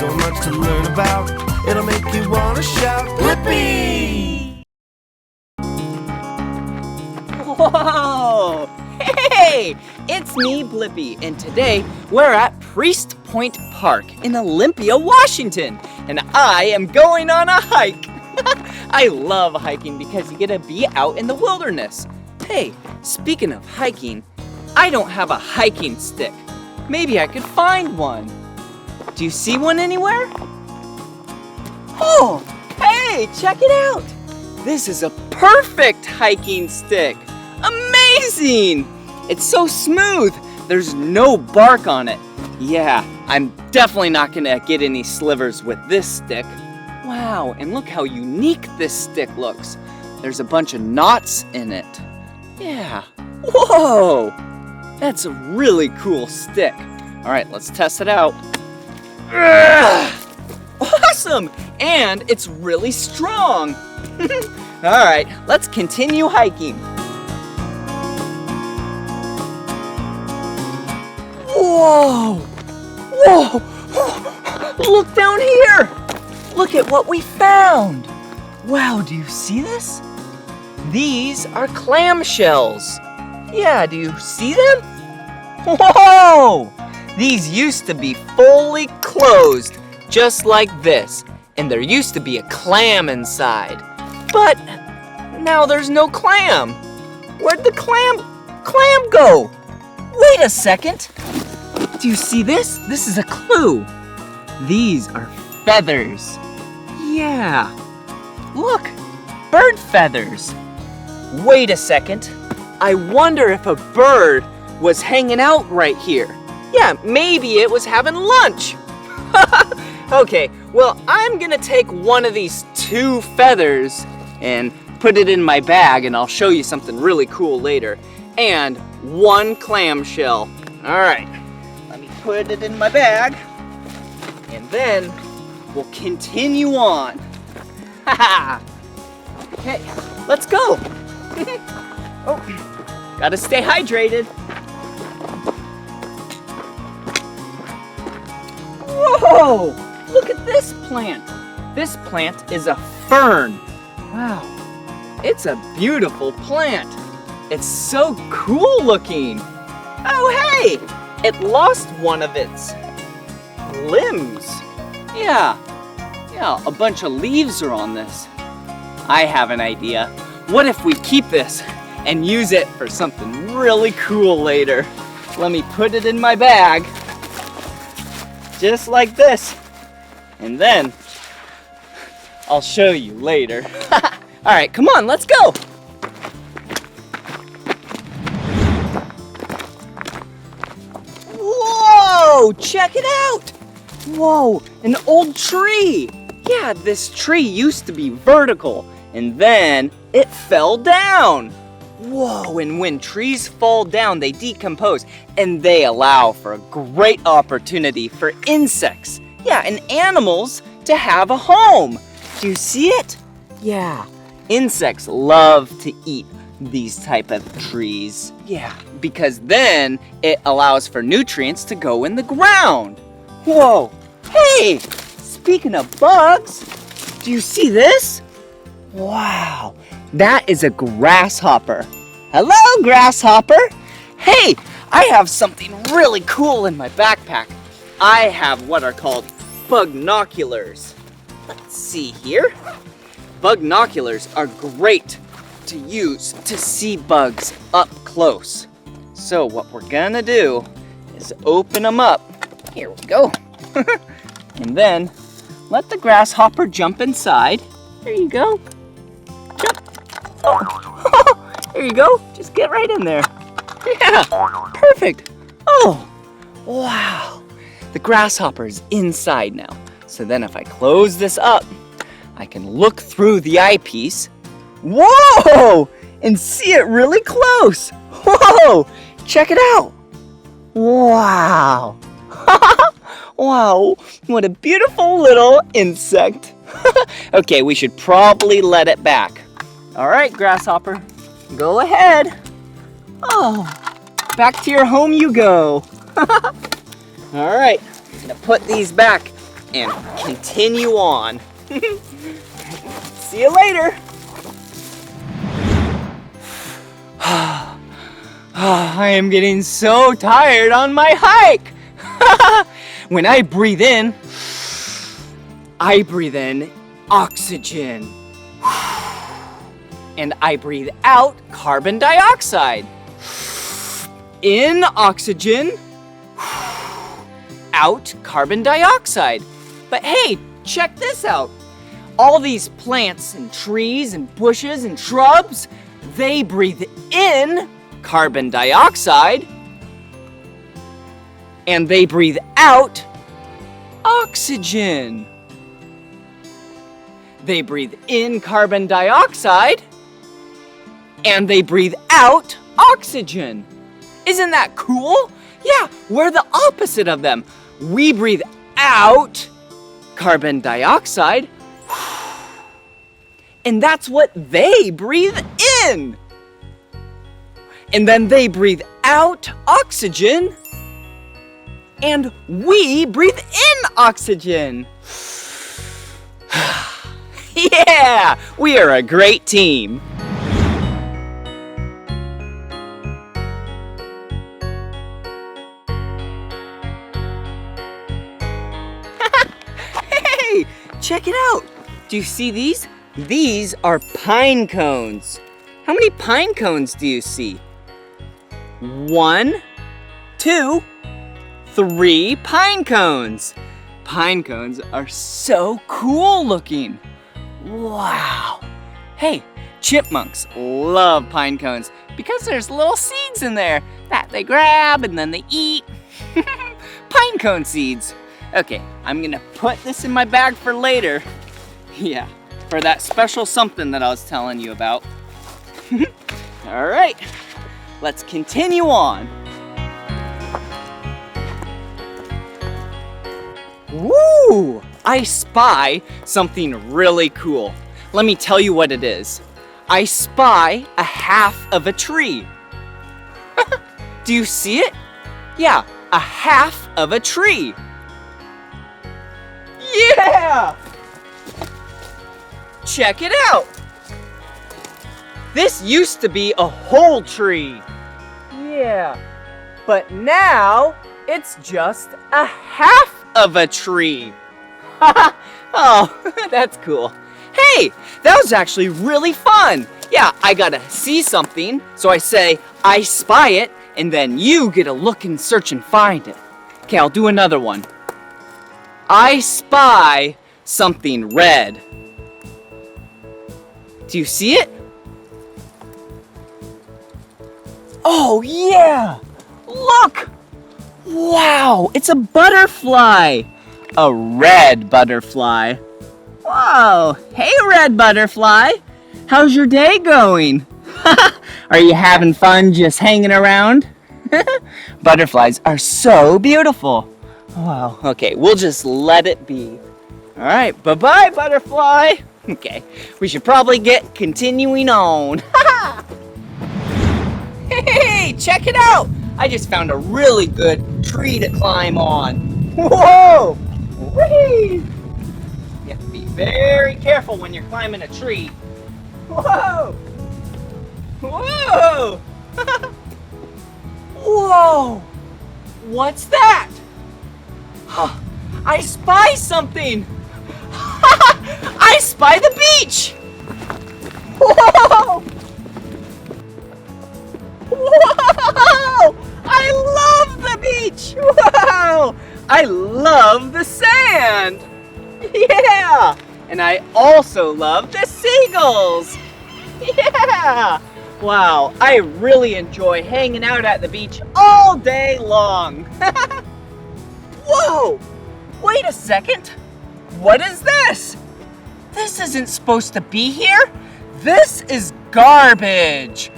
so much to learn about. It'll make you want to shout, Blippi! Whoa! Hey! It's me, Blippi, and today we're at Priest Point Park in Olympia, Washington, and I am going on a hike. I love hiking because you get to be out in the wilderness. Hey, speaking of hiking, I don't have a hiking stick. Maybe I could find one. Do you see one anywhere? Oh, hey, check it out. This is a perfect hiking stick. Amazing! It's so smooth. There's no bark on it. Yeah, I'm definitely not gonna get any slivers with this stick. Wow, and look how unique this stick looks. There's a bunch of knots in it. Yeah. Whoa! That's a really cool stick. All right, let's test it out. Awesome! And it's really strong. All right, let's continue hiking. Whoa! Whoa! Look down here! Look at what we found! Wow, do you see this? These are clamshells. Yeah, do you see them? Whoa! These used to be fully closed, just like this. And there used to be a clam inside. But now there's no clam. Where'd the clam go? Wait a second. Do you see this? This is a clue. These are feathers. Yeah. Look, bird feathers. Wait a second. I wonder if a bird was hanging out right here. Yeah, maybe it was having lunch. Okay, well, I'm gonna take one of these 2 feathers and put it in my bag, and I'll show you something really cool later. And 1 clamshell. All right, let me put it in my bag, and then we'll continue on. Okay, let's go. Oh, gotta stay hydrated. Whoa! Look at this plant. This plant is a fern. Wow, it's a beautiful plant. It's so cool looking. Oh, hey, it lost one of its limbs. Yeah, a bunch of leaves are on this. I have an idea. What if we keep this and use it for something really cool later? Let me put it in my bag. Just like this. And then I'll show you later. All right, come on, let's go. Whoa, check it out. Whoa, an old tree. Yeah, this tree used to be vertical and then it fell down. Whoa, and when trees fall down, they decompose and they allow for a great opportunity for insects, yeah, and animals to have a home. Do you see it? Yeah, insects love to eat these type of trees. Yeah, because then it allows for nutrients to go in the ground. Whoa, hey, speaking of bugs, do you see this? Wow, that is a grasshopper. Hello, grasshopper. Hey, I have something really cool in my backpack. I have what are called bugnoculars. Let's see here. Bugnoculars are great to use to see bugs up close. So what we're gonna do is open them up. Here we go. And then let the grasshopper jump inside. There you go. Jump. Oh. There you go. Just get right in there. Yeah, perfect. Oh, wow. The grasshopper is inside now. So then if I close this up, I can look through the eyepiece. Whoa! And see it really close. Whoa! Check it out. Wow. Wow, what a beautiful little insect. Okay, we should probably let it back. All right, grasshopper, go ahead. Oh, back to your home you go. All right, I'm gonna put these back and continue on. See you later. I am getting so tired on my hike. When I breathe in oxygen. And I breathe out carbon dioxide. In oxygen, out carbon dioxide. But hey, check this out. All these plants and trees and bushes and shrubs, they breathe in carbon dioxide and they breathe out oxygen. They breathe in carbon dioxide and they breathe out oxygen. Isn't that cool? Yeah, we're the opposite of them. We breathe out carbon dioxide, and that's what they breathe in. And then they breathe out oxygen, and we breathe in oxygen. Yeah, we are a great team. Hey, check it out. Do you see these? These are pine cones. How many pine cones do you see? 1, 2, 3 pine cones. Pine cones are so cool looking. Wow. Hey, chipmunks love pine cones because there's little seeds in there that they grab and then they eat. Pine cone seeds. Okay, I'm gonna put this in my bag for later. Yeah, for that special something that I was telling you about. All right, let's continue on. Woo! I spy something really cool. Let me tell you what it is. I spy a half of a tree. Do you see it? Yeah, a half of a tree. Yeah! Check it out. This used to be a whole tree. Yeah, but now it's just a half of a tree. Oh, that's cool. Hey, that was actually really fun. Yeah, I gotta see something, so I say, I spy it, and then you get to look and search and find it. Okay, I'll do another one. I spy something red. Do you see it? Oh, yeah! Look! Wow, it's a butterfly! A red butterfly. Whoa, hey red butterfly! How's your day going? Are you having fun just hanging around? Butterflies are so beautiful. Wow, okay, we'll just let it be. All right, bye-bye, butterfly. Okay, we should probably get continuing on. Hey, check it out. I just found a really good tree to climb on. Whoa! Whee! You have to be very careful when you're climbing a tree. Whoa! Whoa! Whoa! What's that? I spy something! I spy the beach! Whoa! Whoa! I love the beach! Whoa! I love the sand! Yeah! And I also love the seagulls! Yeah! Wow, I really enjoy hanging out at the beach all day long! Whoa! Wait a second! What is this? This isn't supposed to be here! This is garbage!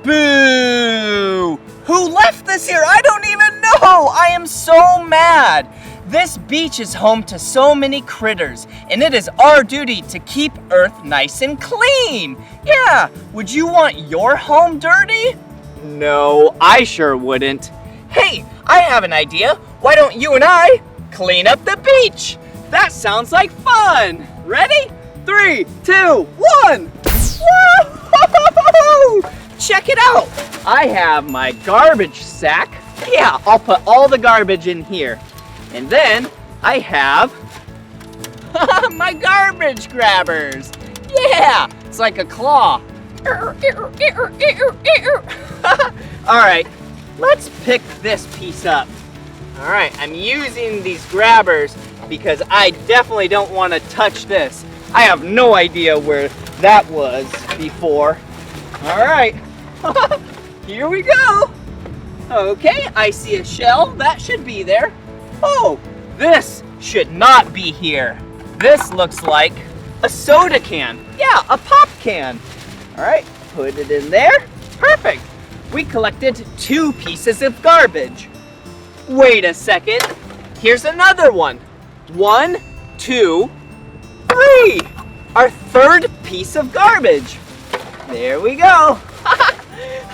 Boo! Who left this here? I don't even know! I am so mad! This beach is home to so many critters, and it is our duty to keep Earth nice and clean! Yeah, would you want your home dirty? No, I sure wouldn't. Hey, I have an idea! Why don't you and I clean up the beach? That sounds like fun! Ready? 3, 2, 1! Woo! Check it out! I have my garbage sack. Yeah, I'll put all the garbage in here. And then I have my garbage grabbers. Yeah, it's like a claw. All right, let's pick this piece up. All right, I'm using these grabbers because I definitely don't want to touch this. I have no idea where that was before. All right, here we go. Okay, I see a shell. That should be there. Oh, this should not be here. This looks like a soda can. Yeah, a pop can. All right, put it in there. Perfect. We collected 2 pieces of garbage. Wait a second. Here's another one. 1, 2, 3. Our 3rd piece of garbage. There we go.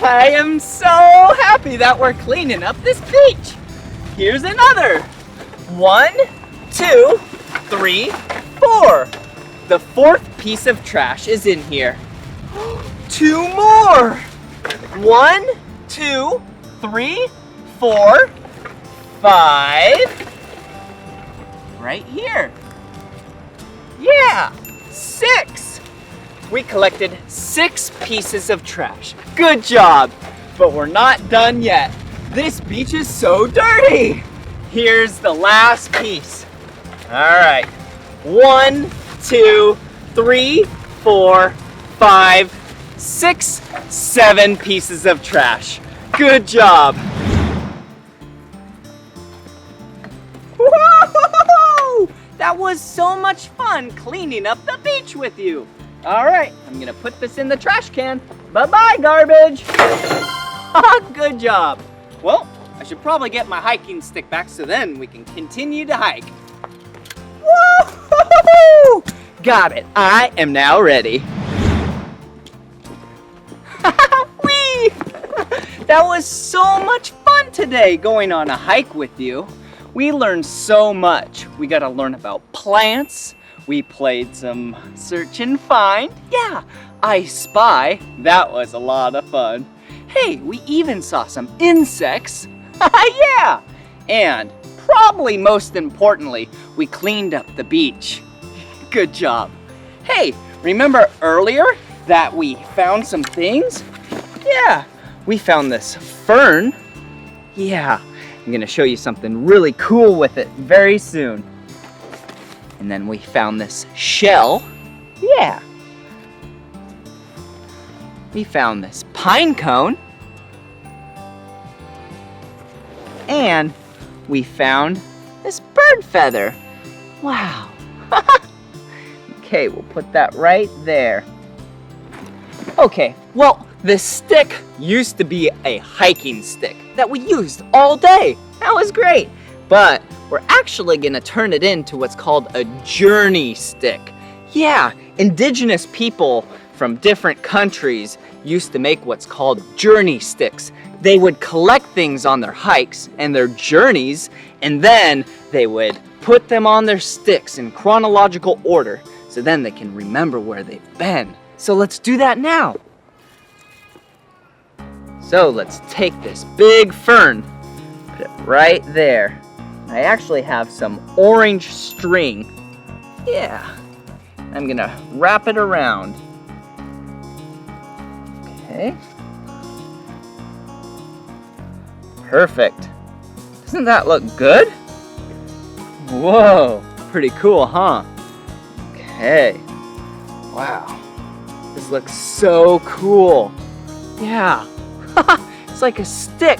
I am so happy that we're cleaning up this beach. Here's another. 1, 2, 3, 4. The 4th piece of trash is in here. 2 more. 1, 2, 3, 4, 5. Right here. Yeah, 6. We collected 6 pieces of trash. Good job. But we're not done yet. This beach is so dirty. Here's the last piece. All right. 1, 2, 3, 4, 5, 6, 7 pieces of trash. Good job. Whoa! That was so much fun cleaning up the beach with you. All right, I'm gonna put this in the trash can. Bye-bye, garbage. Good job. Well, I should probably get my hiking stick back so then we can continue to hike. Woo! Got it. I am now ready. Whee! That was so much fun today going on a hike with you. We learned so much. We got to learn about plants. We played some search and find. Yeah, I spy. That was a lot of fun. Hey, we even saw some insects. Yeah! And probably most importantly, we cleaned up the beach. Good job. Hey, remember earlier that we found some things? Yeah, we found this fern. Yeah, I'm gonna show you something really cool with it very soon. And then we found this shell. Yeah. We found this pine cone. And we found this bird feather. Wow. Okay, we'll put that right there. Okay, well, this stick used to be a hiking stick that we used all day. That was great. But we're actually gonna turn it into what's called a journey stick. Yeah, indigenous people from different countries used to make what's called journey sticks. They would collect things on their hikes and their journeys, and then they would put them on their sticks in chronological order, so then they can remember where they've been. So let's do that now. So let's take this big fern, put it right there. I actually have some orange string. Yeah, I'm gonna wrap it around. Okay. Perfect. Doesn't that look good? Whoa, pretty cool, huh? Okay. Wow. This looks so cool. Yeah. It's like a stick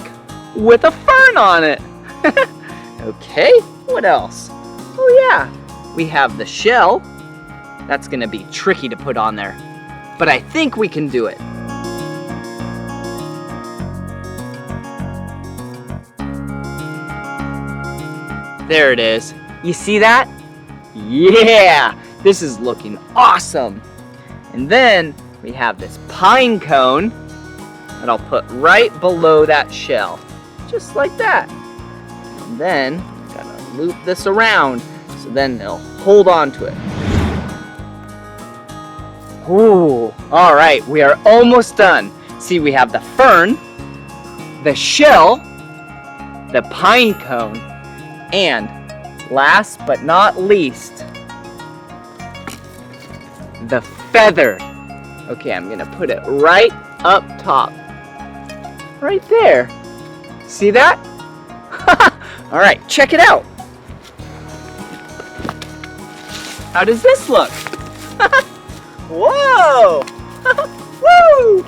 with a fern on it. Okay, what else? Oh yeah, we have the shell. That's gonna be tricky to put on there, but I think we can do it. There it is. You see that? Yeah, this is looking awesome. And then we have this pine cone that I'll put right below that shell, just like that. And then I'm gonna loop this around So then it'll hold on to it. Ooh, all right, we are almost done. See, we have the fern, the shell, the pine cone, and last but not least, the feather. Okay, I'm gonna put it right up top. Right there. See that? All right, check it out. How does this look? Whoa! Woo!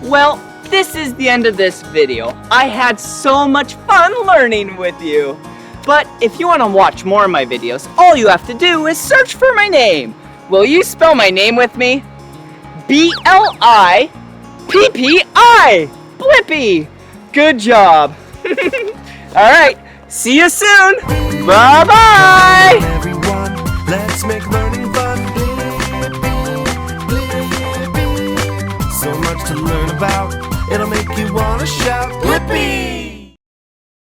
Well, this is the end of this video. I had so much fun learning with you. But if you want to watch more of my videos, all you have to do is search for my name. Will you spell my name with me? Blippi. Blippi. Good job. All right. See you soon. Bye-bye. Everyone, let's make learning fun. So much to learn about, it'll make you wanna shout, Blippi!